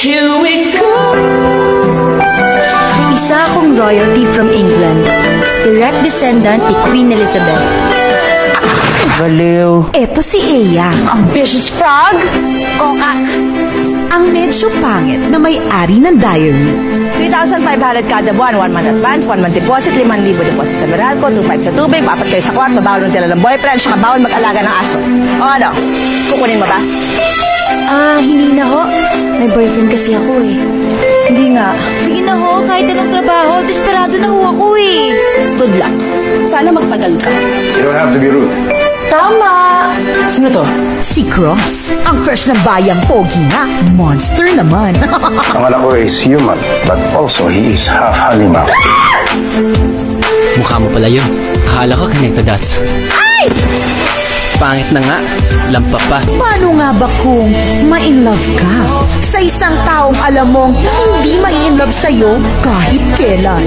Here we go. Isa akong royalty from England. Direct descendant ni Queen Elizabeth. Baliw. Eto si Eya, Ambitious frog? Kokak. ang medyo pangit na may-ari ng diary. 3,500 kada buwan, 1 month advance, 1 month deposit, 5,000 deposit sa Meralco, 2,500 sa tubig, 4 kayo sa kwarto, bawal ng tila ng boyfriend, saka bawal mag-alaga ng aso. O ano, kukunin mo ba? Hindi na ho. May boyfriend kasi ako eh. Hindi nga. Sige na ho, kahit anong trabaho, desperado na ho ako eh. Good luck. Sana magtagal ka. You don't have to be rude. Tama! Sino to? Si Cross, ang crush ng bayang pogi nga. Monster naman. Ang anak ko is human, but also he is half halimaw. Mukha mo pala yun. Akala ko connect the dots. Ay! Pangit na nga. Lampa pa. Paano nga ba kung ma-in-love ka sa isang taong alam mong hindi ma-in-love sa'yo kahit kailan?